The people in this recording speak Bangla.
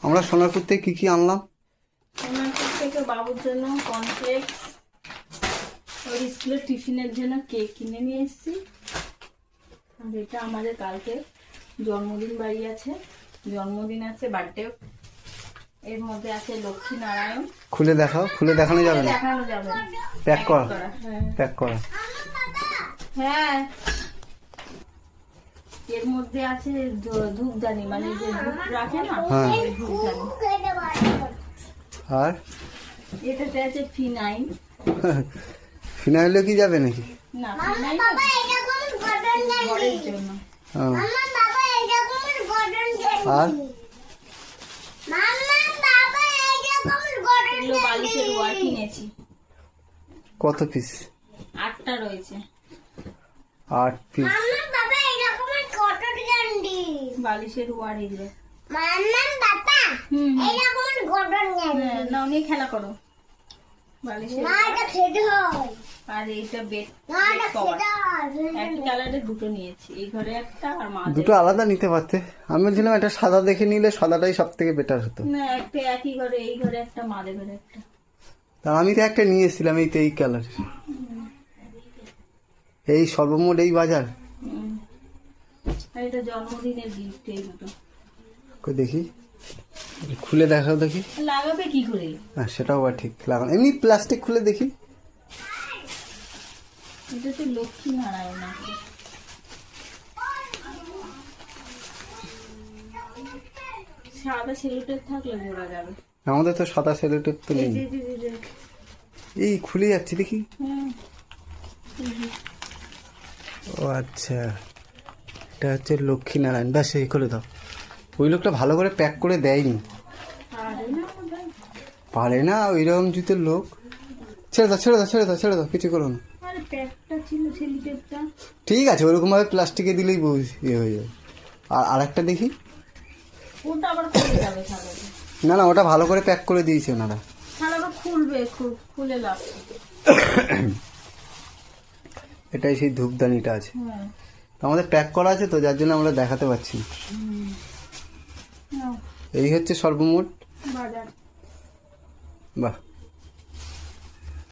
আমরা সোনারপুর থেকে কি আনলাম? সোনারপুর থেকে বাবুর জন্য কর্নফ্লেক্স, ওর স্কুলের টিফিনের জন্য কেক কিনে নিয়ে এসেছি। আর এটা আমাদের কালকে জন্মদিন বাড়ি আছে, জন্মদিন আছে, বার্থডে। এর মধ্যে আছে লক্ষ্মী নারায়ণ। খুলে দেখাও, খুলে দেখানো যাবে না? দেখানো যাবে না। প্যাক করা, হ্যাঁ প্যাক করা। হ্যাঁ, এর মধ্যে আছে ধূপদানি, মানে যে ধূপ রাখে না, হ্যাঁ। ওই ধূপদানি। আর এটাতে আছে ফিনাইল। ফিনাইলে কি যাবে নাকি? না, ফিনাইল ঘরের জন্য। হ্যাঁ। আর এগুলো বালিশের ওয়ার কিনেছি, কত পিস? 8টা রয়েছে 8 পিস। বালিশের ওয়ার। এগুলো হুম না, নিয়ে খেলা করো। বালিশের আর এইটা বেড কভার, একই কালারের দুটো নিয়েছি। এই ঘরে একটা আর মা দুটো আলাদা নিতে পারতে। আমি বলছিলাম এটা সাদা দেখে নিলে সাদাটাই সব থেকে বেটার হতো। না, একটা একই ঘরে, এই ঘরে একটা, মাদের ঘরে একটা। তা আমি তো একটা নিয়ে এসেছিলাম এই তো এই কালার। এই সর্বমোট এই বাজার। আর এটা জন্মদিনের গিফট। এই দুটো কই দেখি, খুলে দেখাও দেখি। লাগাবে কি করে? হ্যাঁ সেটাও আবার ঠিক লাগানো। এমনি প্লাস্টিক খুলে দেখি। এটা তো লক্ষ্মী নারায়ণ আছে। সাদা সেলুটেপ থাকলে জোড়া যাবে। আমাদের তো সাদা সেলোটেপ তো এই নেই। যে, যে, যে, যে। এই খুলে যাচ্ছে দেখি। হুম। ও আচ্ছা, এটা হচ্ছে লক্ষ্মীনারায়ণ। ব্যাস এই করে দাও। ওই লোকটা ভালো করে প্যাক করে দেয়নি। আরে না, ভাই। পারে না ওইরকম জুতের লোক। ছেড়ে দাও, ছেড়ে দাও, ছেড়ে দাও, ছেড়ে দাও, কিছু করো না। আরে প্যাকটা ছিল সেলুটেপটা। ঠিক আছে, ওরকম ভাবে প্লাস্টিকে দিলেই ইয়ে হয়ে যাবে। আর আরেকটা দেখি। ওটা আবার খুলে যাবে ছাড়াবে। না না, ওটা ভালো করে প্যাক করে দিয়েছে ওনারা। ছাড়াবে, খুলবে, খুলে লাভ। এটাই সেই ধূপদানিটা আছে। হ্যাঁ। আমাদের প্যাক করা আছে তো, যার জন্য আমরা দেখাতে পারছি না। নাও, এই হচ্ছে সর্বমোট। বাজার। বাহ।